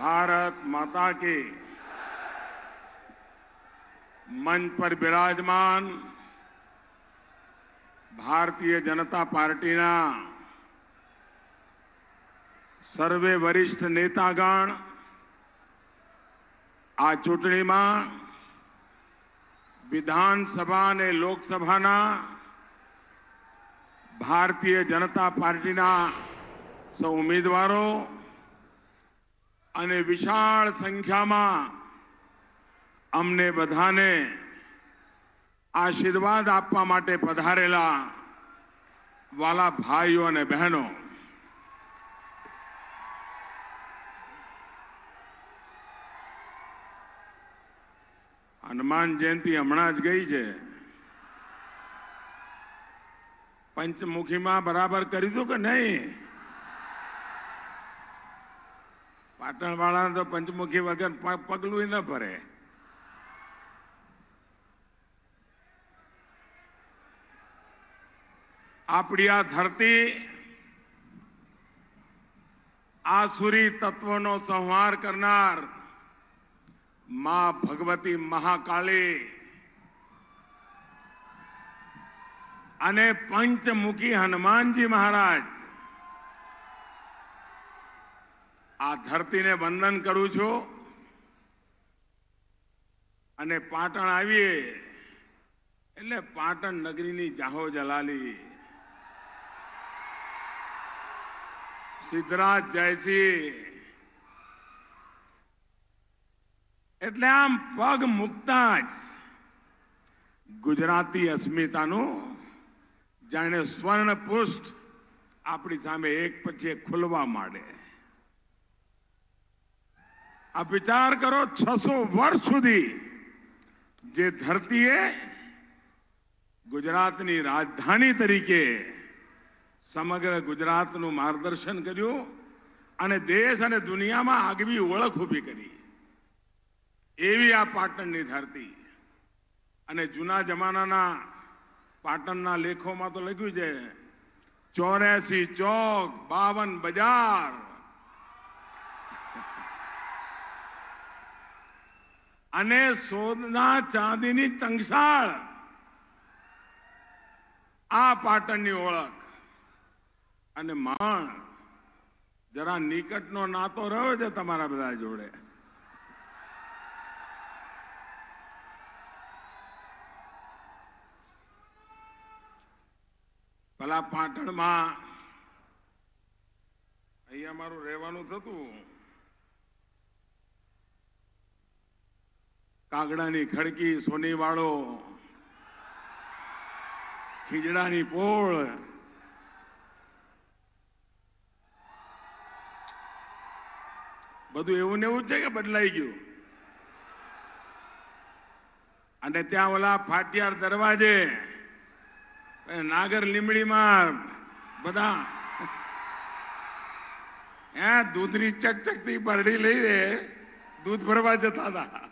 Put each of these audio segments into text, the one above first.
भारत माता की। मंच पर विराजमान भारतीय जनता पार्टीना सर्वे वरिष्ठ नेतागण आ चूंटणीमां विधानसभा ने लोकसभाना भारतीय जनता पार्टीना सौ उम्मीदवारों અને વિશાળ સંખ્યામાં અમને બધાને આશીર્વાદ આપવા માટે પધારેલા વાલા ભાઈઓ અને બહેનો, હનુમાન જયંતિ હમણાં જ ગઈ છે. પંચમુખીમાં બરાબર કરી દો કે નહીં? પાટણવાળા તો પંચમુખી વગર પગલું ન ભરે. આપણી આ ધરતી આસુરી તત્વોનો સંહાર કરનાર માં ભગવતી મહાકાળી અને પંચમુખી હનુમાનજી મહારાજ આ ધરતીને વંદન કરું છું. અને પાટણ આવીએ એટલે પાટણ નગરીની જાહો જલાલી સિદ્ધરાજ જયસિંહ એટલે આમ પગ મૂકતા જ ગુજરાતી અસ્મિતાનું જાણે સ્વર્ણ પુષ્ટ આપણી સામે એક પછી એક ખુલવા માંડે. આ વિચાર કરો, 600 વર્ષ સુધી જે ધરતીએ ગુજરાતની રાજધાની તરીકે સમગ્ર ગુજરાતનું માર્ગદર્શન કર્યું અને દેશ અને દુનિયામાં આગવી ઓળખ ઊભી કરી, એવી આ પાટણની ધરતી. અને જૂના જમાનાના પાટણના લેખોમાં તો લખ્યું છે 84 ચોક 52 બજાર અને સોના ચાંદીની ટંકશાળ. આ પાટણની ઓળખ. અને માણ જરા નિકટનો નાતો રહ્યો છે તમારા બધા જોડે. પેલા પાટણમાં અહીંયા મારું રહેવાનું થતું. કાગડાની ખડકી, સોની વાળો, ખીજડાની પોળ, બધું એવું ને એવું છે કે બદલાઈ ગયું? અને ત્યાં ઓલા ફાટિયાર દરવાજે નાગર લીમડીમાં બધા દૂધની ચકચકતી પરડી લઈને દૂધ ભરવા જતા હતા.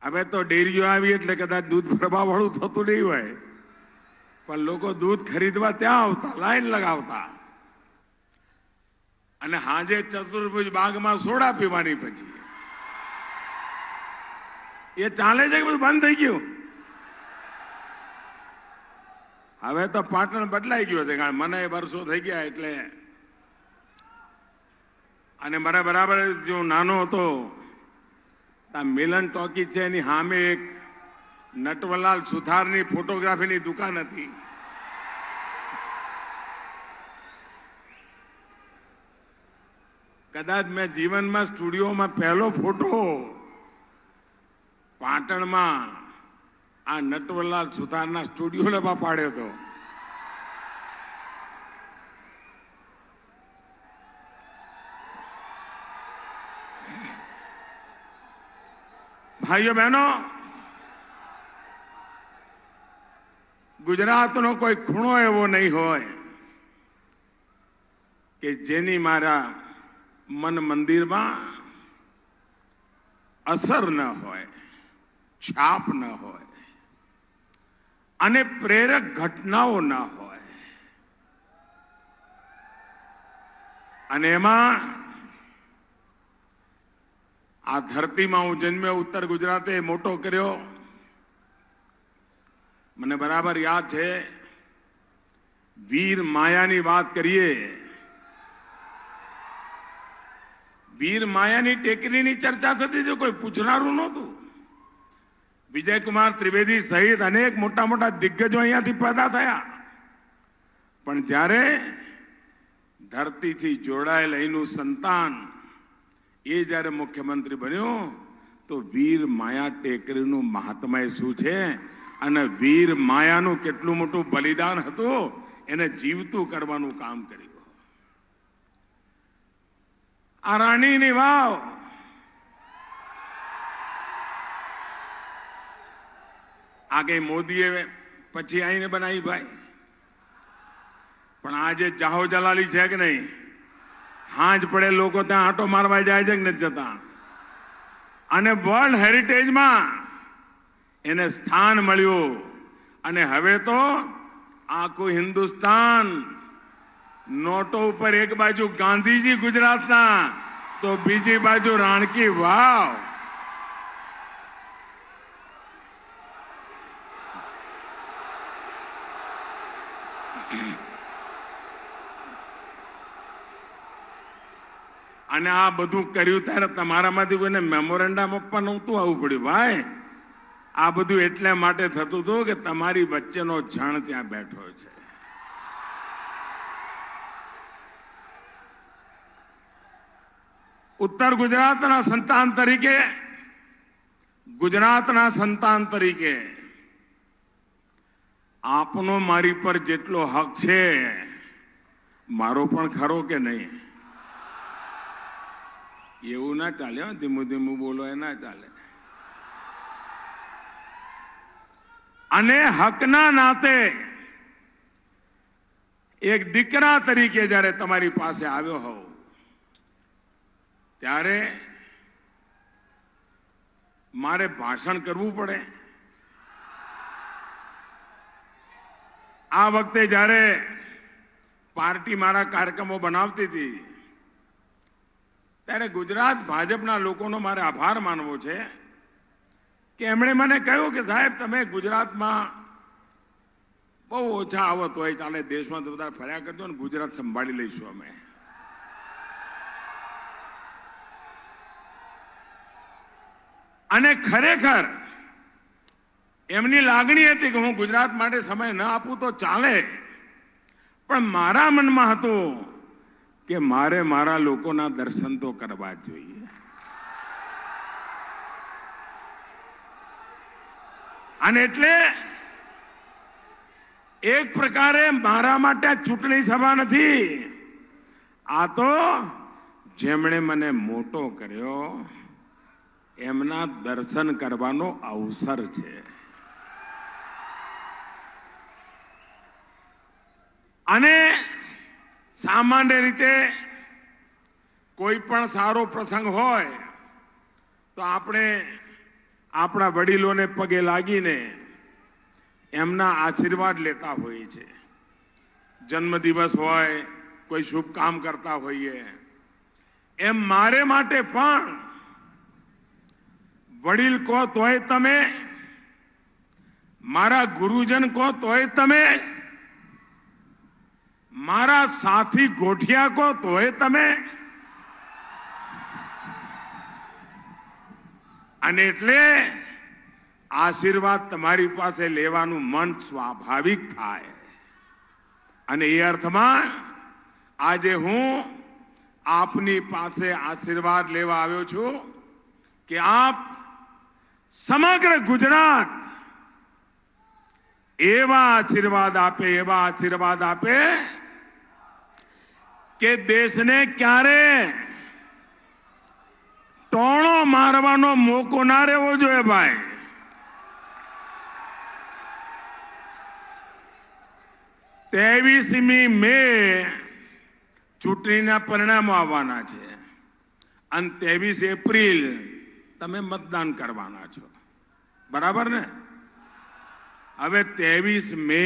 હવે તો ડેરીઓ આવી એટલે કદાચ દૂધ ભરવા વાળું થતું નહીં હોય, પણ લોકો દૂધ ખરીદવા ત્યાં આવતા, લાઈન લગાવતા. અને હાજે ચતુર્ભુજ બાગમાં સોડા પીવાની. પછી એ ચાલે છે કે બધું બંધ થઈ ગયું? હવે તો પાટણ બદલાઈ ગયું છે, કારણ મને વર્ષો થઈ ગયા એટલે. અને મારા બરાબર જો નાનો હતો મિલન ટોકી છે, એની સામે એક નટવરલાલ સુથારની ફોટોગ્રાફીની દુકાન હતી. કદાચ મેં જીવનમાં સ્ટુડિયોમાં પહેલો ફોટો પાટણમાં આ નટવરલાલ સુથારના સ્ટુડિયોમાં પાડ્યો હતો. ભાઈઓ બહેનો, ગુજરાતનો કોઈ ખૂણો એવો નહીં હોય કે જેની મારા મન મંદિરમાં અસર ન હોય, છાપ ન હોય અને પ્રેરક ઘટનાઓ ન હોય. અને એમાં આ ધરતીમાં હું જન્મ્યો, ઉત્તર ગુજરાતે મોટો કર્યો. મને બરાબર યાદ છે, વીર માયાની વાત કરીએ, વીર માયાની ટેકરીની ચર્ચા થતી હતી, કોઈ પૂછનારું નહોતું. વિજયકુમાર ત્રિવેદી સહિત અનેક મોટા મોટા દિગ્ગજો અહીંયાથી પેદા થયા. પણ જ્યારે ધરતીથી જોડાયેલ અહીંનું સંતાન એ જ્યારે મુખ્યમંત્રી બન્યો તો વીર માયા ટેકરીનું મહાત્મય શું છે અને વીર માયાનું કેટલું મોટું બલિદાન હતું એને જીવતું કરવાનું કામ કર્યું. આ રાણીની વાવ આ કઈ મોદીએ પછી આવીને બનાવી ભાઈ, પણ આજે જાહો જલાલી છે કે નહીં? હાજ પડે લોકો ત્યાં આંટો મારવા જાય છે કે નથી જતા? અને વર્લ્ડ હેરિટેજમાં એને સ્થાન મળ્યું. અને હવે તો આખું હિન્દુસ્તાન નોટો ઉપર એક બાજુ ગાંધીજી ગુજરાતના તો બીજી બાજુ રાણકી વાવ. અને આ બધું કર્યું ત્યારે તમારામાંથી કોઈને મેમોરેન્ડમ આપવા નહોતું આવવું પડ્યું ભાઈ. આ બધું એટલા માટે થતું હતું કે તમારી વચ્ચેનો જણ ત્યાં બેઠો છે. ઉત્તર ગુજરાતના સંતાન તરીકે આપનો મારી પર જેટલો હક છે મારો પણ ખરો કે નહીં? એવું ના ચાલે, ધીમું ધીમું બોલો, એ ના ચાલે. અને હકના નાતે એક દીકરા તરીકે જ્યારે તમારી પાસે આવ્યો હોઉં ત્યારે મારે ભાષણ કરવું પડે. આ વખતે જ્યારે પાર્ટી મારા કાર્યક્રમો બનાવતી હતી ત્યારે ગુજરાત ભાજપના લોકોનો મારે આભાર માનવો છે કે એમણે મને કહ્યું કે સાહેબ તમે ગુજરાતમાં બહુ ઓછા આવત હોય, ચાલે દેશમાં તો બધા ફર્યા કરજો ને ગુજરાત સંભાળી લઈશું અમે. અને ખરેખર એમની લાગણી હતી કે હું ગુજરાત માટે સમય ન આપું તો ચાલે, પણ મારા મનમાં હતું કે મારે મારા લોકોના દર્શન તો કરવા જોઈએ. અને એટલે એક પ્રકારે મારા માટે ચૂંટણી સભા નથી, આ તો જેમણે મને મોટો કર્યો એમના દર્શન કરવાનો અવસર છે. અને સામાન્ય રીતે કોઈ પણ સારો પ્રસંગ હોય તો આપણે આપણા વડીલોને પગે લાગીને એમના આશીર્વાદ લેતા હોઈએ છીએ. જન્મદિવસ હોય, કોઈ શુભ કામ કરતા હોઈએ, એમ મારે માટે પણ વડીલ કહો તોય તમે, મારા ગુરુજન કહો તોય તમે, મારા સાથી ગોઠિયા કહો તોય તમે. અને એટલે આશીર્વાદ તમારી પાસે લેવાનું મન સ્વાભાવિક થાય. અને એ અર્થમાં આજે હું આપની પાસે આશીર્વાદ લેવા આવ્યો છું કે આપ સમગ્ર ગુજરાત એવા આશીર્વાદ આપે કે દેશને ક્યારે ટોણો મારવાનો મોકો ના રહેવો જોઈએ ભાઈ. ત્રેવીસમી મે ચૂંટણીના પરિણામો આવવાના છે અને 23 એપ્રિલ તમે મતદાન કરવાના છો, બરાબર ને? હવે 23 મે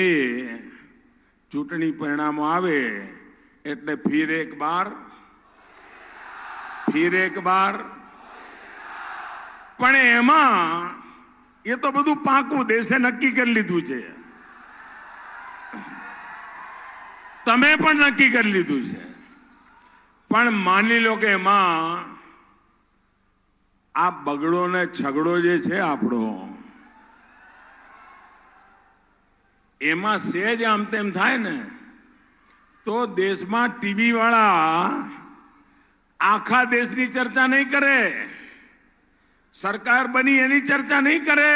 ચૂંટણી પરિણામો આવે એટલે ફિર એક બાર પણ એમાં એ તો બધું પાકું દેશે નક્કી કરી લીધું છે, તમે પણ નક્કી કરી લીધું છે, પણ માની લો કે એમાં આ બગડો ને છગડો જે છે આપણો, એમાં સહેજ આમ તેમ થાય ને તો દેશમાં ટીવી વાળા આખા દેશની ચર્ચા નહીં કરે, સરકાર બની એની ચર્ચા નહીં કરે,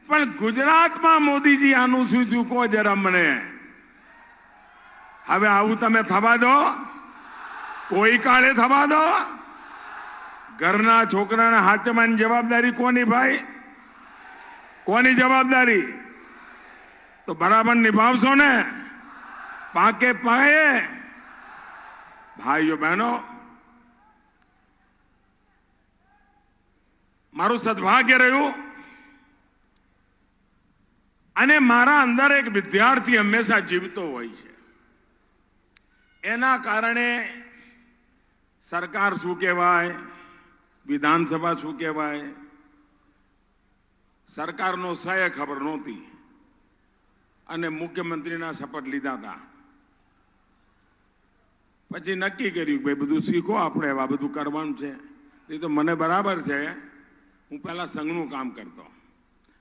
પણ ગુજરાતમાં મોદીજી આનું શું શું કહો જરા મને. હવે આવું તમે થવા દો? કોઈ કાળે થવા દો? ઘરના છોકરાના હાચવાની જવાબદારી કોની ભાઈ? કોની જવાબદારી? તો બરાબર નિભાવશો ને? પાકે પાયે? ભાઈઓ બહેનો, મારું સદભાગ્ય રહ્યું અને મારા અંદર એક વિદ્યાર્થી હંમેશા જીવતો હોય છે. એના કારણે સરકાર શું કહેવાય, વિધાનસભા શું કહેવાય, સરકારનો સહી ખબર નહોતી અને મુખ્યમંત્રીના શપથ લીધા હતા. પછી નક્કી કર્યું કે ભાઈ બધું શીખો, આપણે આ બધું કરવાનું છે. એ તો મને બરાબર છે, હું પહેલા સંઘનું કામ કરતો,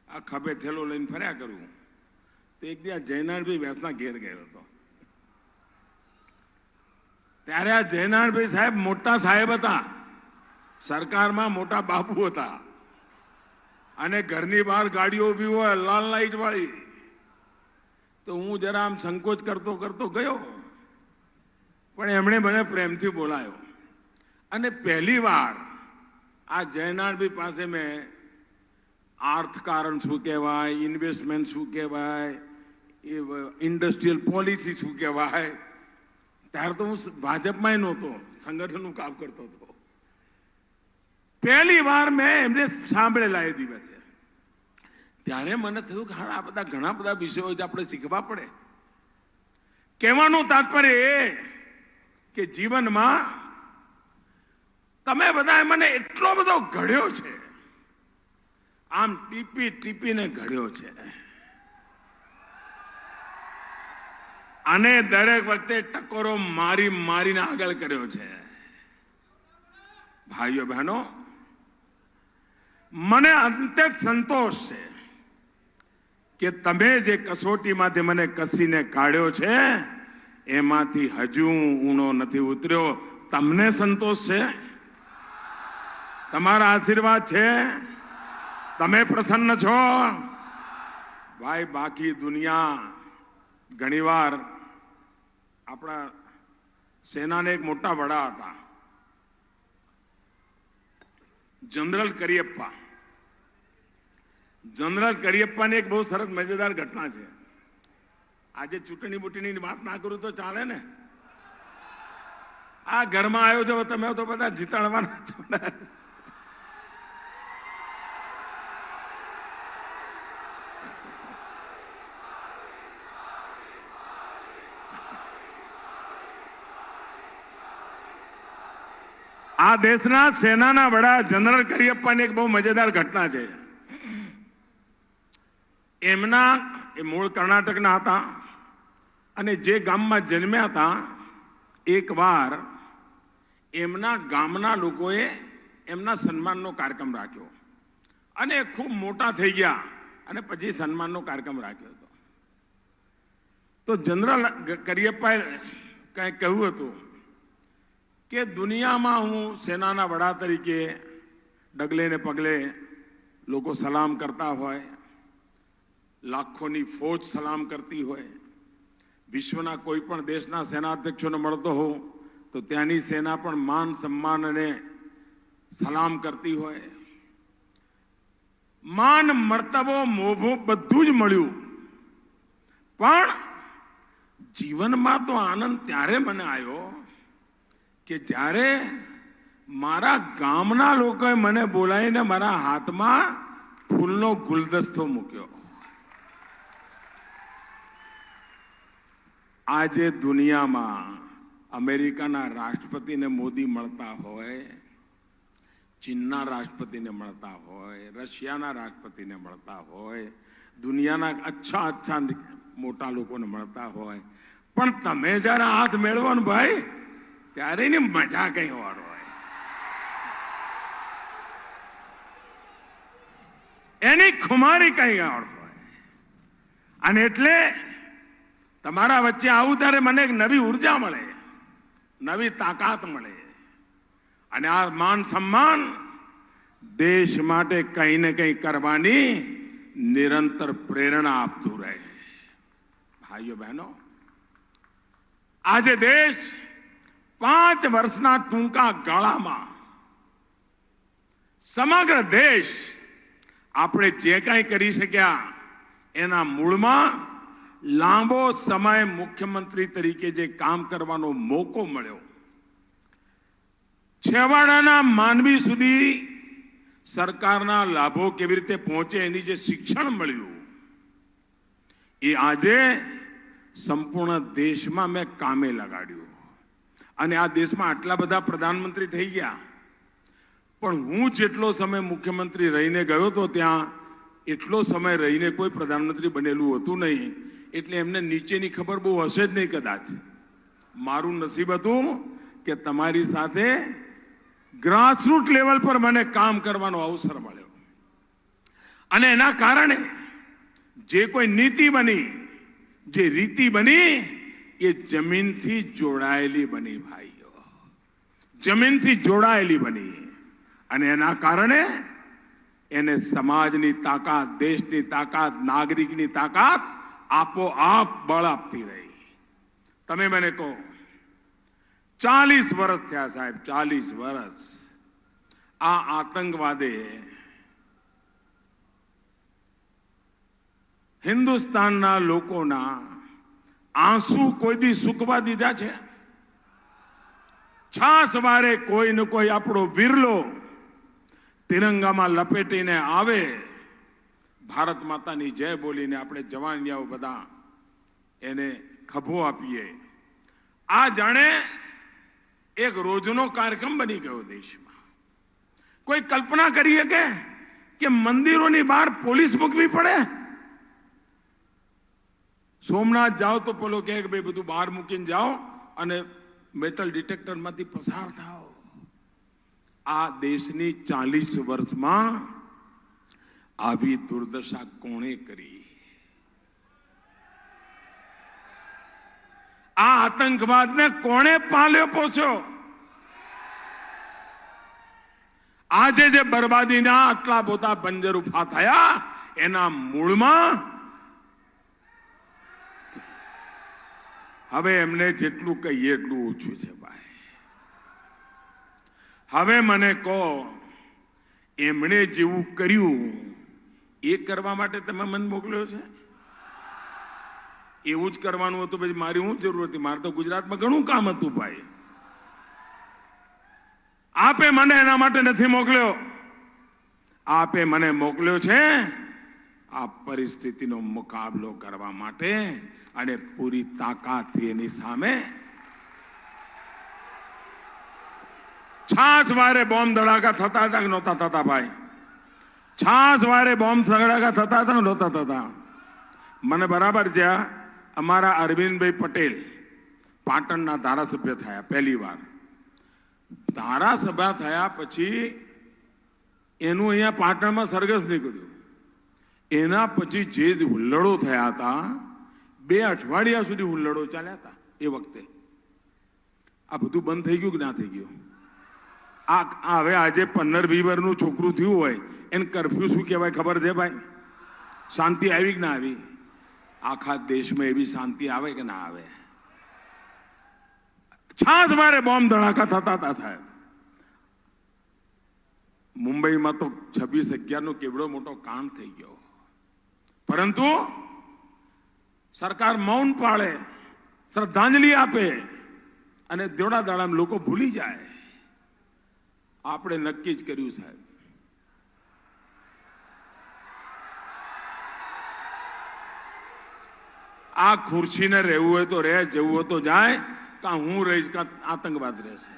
આ ખભે થેલો લઈને ફર્યા કરું. તો એક દિવસ જયનારાયણભાઈ વ્યાસના ઘેર ગયો હતો. ત્યારે આ જયનારાયણભાઈ સાહેબ મોટા સાહેબ હતા, સરકારમાં મોટા બાપુ હતા, અને ઘરની બહાર ગાડીઓ ઊભી હોય લાલ લાઈટ વાળી. તો હું જરા આમ સંકોચ કરતો કરતો ગયો, પણ એમણે મને પ્રેમથી બોલાયો અને પહેલી વાર આ જયનારાયણભાઈ પાસે મેં અર્થકારણ શું કહેવાય, ઇન્વેસ્ટમેન્ટ શું કહેવાય, એ ઇન્ડસ્ટ્રીયલ પોલિસી શું કહેવાય, ત્યારે તો હું ભાજપમાં નહોતો, સંગઠનનું કામ કરતો હતો. પહેલી વાર મેં એમને સાંભળેલા એ દિવસે. ત્યારે મને થયું કે આ બધા ઘણા બધા વિષયો આપણે શીખવા પડે. કહેવાનું તાત્પર્ય એ કે જીવનમાં તમે બધા મને એટલો બધો ઘડ્યો છે, આમ ટીપી ટીપીને ઘડ્યો છે, અને દરેક વખતે ટકોરો મારી મારીને આગળ કર્યો છે. ભાઈઓ બહેનો, મને અંતે સંતોષ છે કે તમે જે કસોટીમાંથી મને કસીને કાઢ્યો છે એમાંથી હજુ ઊણો નથી ઉતર્યો. તમને સંતોષ છે? તમારા આશીર્વાદ છે? તમે પ્રસન્ન છો? ભાઈ, બાકી દુનિયા ઘણીવાર આપણા સેનાને એક મોટા વડા હતા, જનરલ કરિયપ્પા. જનરલ કરિયપ્પાની એક બહુ સરસ મજેદાર ઘટના છે. આજે ચૂંટણી બુટણીની વાત ના કરું તો ચાલે ને? આ ઘરમાં આવ્યો છો તમે તો બધા જીતાડવાના છો ને? આ દેશના સેનાના વડા જનરલ કરિયપ્પાની એક બહુ મજેદાર ઘટના છે. એમના એ મૂળ કર્ણાટકના હતા અને જે ગામમાં જન્મ્યા હતા, એકવાર એમના ગામના લોકોએ એમના સન્માનનો કાર્યક્રમ રાખ્યો અને ખૂબ મોટા થઈ ગયા અને પછી સન્માનનો કાર્યક્રમ રાખ્યો હતો. તો જનરલ કરિયપ્પાએ કંઈ કહ્યું હતું કે દુનિયામાં હું સેનાના વડા તરીકે ડગલે ને પગલે લોકો સલામ કરતા હોય, લાખોની ફોજ સલામ કરતી હોય, વિશ્વના કોઈ પણ દેશના સેનાધ્યક્ષોને મળતો હોઉં તો ત્યાંની સેના પણ માન સન્માન અને સલામ કરતી હોય, માન મર્તબો મોભો બધું જ મળ્યું. પણ જીવનમાં તો આનંદ ત્યારે મને આવ્યો કે જ્યારે મારા ગામના લોકોએ મને બોલાવીને મારા હાથમાં ફૂલનો ગુલદસ્તો મૂક્યો. આજે દુનિયામાં અમેરિકાના રાષ્ટ્રપતિને મોદી મળતા હોય ચીનના રાષ્ટ્રપતિને મળતા હોય, રશિયાના રાષ્ટ્રપતિને મળતા હોય, દુનિયાના અચ્છા મોટા લોકોને મળતા હોય, પણ તમે જયારે હાથ મેળવો ને ભાઈ, ત્યારે એની મજા કઈ વાર હોય, એની ખુમારી કઈ વાર હોય. અને એટલે તમારા વચ્ચે આવું ત્યારે મને એક નવી ઉર્જા મળે, નવી તાકાત મળે. અને આ માન સન્માન દેશ માટે કંઈ ને કંઈ કરવાની નિરંતર પ્રેરણા આપતું રહે. ભાઈઓ બહેનો, આજે દેશ 5 વર્ષના ટૂંકા ગાળામાં સમગ્ર દેશ આપણે જે કંઈ કરી શક્યા એના મૂળમાં લાંબો સમય મુખ્યમંત્રી તરીકે જે કામ કરવાનો મોકો મળ્યો, છેવાડાના માનવી સુધી સરકારના લાભો કેવી રીતે પહોંચે એની જે શિક્ષણ મળ્યું, એ આજે સંપૂર્ણ દેશમાં મેં કામે લગાડ્યું. અને આ દેશમાં આટલા બધા પ્રધાનમંત્રી થઈ ગયા, પણ હું જેટલો સમય મુખ્યમંત્રી રહીને ગયો તો ત્યાં એટલો સમય રહીને કોઈ પ્રધાનમંત્રી બનેલું હતું નહીં. એટલે એમને નીચેની ખબર બહુ હશે જ નહીં કદાચ. મારું નસીબ હતું કે તમારી સાથે ગ્રાસરૂટ લેવલ પર મને કામ કરવાનો અવસર મળ્યો. અને એના કારણે જે કોઈ નીતિ બની, જે રીતિ બની, એ જમીનથી જોડાયેલી બની. ભાઈઓ, જમીનથી જોડાયેલી બની. અને એના કારણે એને સમાજની તાકાત, દેશની તાકાત, નાગરિકની તાકાત આપોઆપ બળ આપતી રહી. તમે મને કહો, 40 વર્ષ થયા સાહેબ, 40 વર્ષ આ આતંકવાદે હિન્દુસ્તાનના લોકોના આંસુ કોઈ દી સૂકવા દીધા છે? છાસવારે કોઈ ને કોઈ આપણો વિરલો તિરંગામાં લપેટીને આવે, ભારત માતાની જય બોલીને આપણે જવાનિયાઓ બધા એને ખભો આપીએ. આ જાણે એક રોજનો કાર્યક્રમ બની ગયો દેશમાં. કોઈ કલ્પના કરી શકે કે મંદિરોની બહાર પોલીસ મૂકવી પડે? સોમનાથ જાઓ તો પેલો કહે કે ભાઈ બધું બહાર મૂકીને જાઓ અને મેટલ ડિટેક્ટરમાંથી પસાર થાઓ. આ દેશની 40 વર્ષમાં આવી દુર્દશા કોણે કરી? આ આતંકવાદને કોણે પાલ્યો પોસ્યો? આજે જે બરબાદીના આટલા બધા બંજર ઉભા થયા, એના મૂળમાં હવે એમને જેટલું કહીએ એટલું ઓછું છે ભાઈ. હવે મને કહો, એમણે જેવું કર્યું એ કરવા માટે તમે મને મોકલ્યો છે? એવું જ કરવાનું હતું પછી મારી શું જરૂર હતી? મારે તો ગુજરાતમાં ઘણું કામ હતું ભાઈ. આપે મને એના માટે નથી મોકલ્યો. આપે મને મોકલ્યો છે આ પરિસ્થિતિનો મુકાબલો કરવા માટે અને પૂરી તાકાતથી એની સામે. છાસ વારે બોમ્બ ધડાકા થતા હતા કે નહોતા થતા ભાઈ? છાસ વારે બોમ્બ ધડાકા થતા હતા કે નહોતા થતા? મને બરાબર છે. અમારા અરવિંદભાઈ પટેલ પાટણના ધારાસભ્ય થયા પહેલી વાર. ધારાસભ્ય થયા પછી એનું અહીંયા પાટણમાં સરઘસ નીકળ્યું. એના પછી જે હુલ્લડો થયા હતા, 2 અઠવાડિયા સુધી હુલ્લડો ચાલ્યા હતા. એ વખતે આ બધું બંધ થઈ ગયું કે ના થઈ ગયું? આ હવે આજે 15-20 વર્ષનું છોકરું થયું હોય એને કરફ્યુ શું કહેવાય ખબર છે ભાઈ? શાંતિ આવી કે ના આવી? આખા દેશમાં એવી શાંતિ આવે કે ના આવે? છાસ મારે બોમ્બ ધડાકા થતા હતા સાહેબ. મુંબઈમાં તો 26/11નો કેવડો મોટો કાંડ થઈ ગયો. પરંતુ સરકાર મૌન પાળે, શ્રદ્ધાંજલિ આપે અને દોડા દાડામાં લોકો ભૂલી જાય. આપણે નક્કી જ કર્યું સાહેબ, આ ખુરશીને રહેવું હોય તો રહે, જવું હોય તો જાય, કાં હું રહીશ કાં આતંકવાદ રહેશે.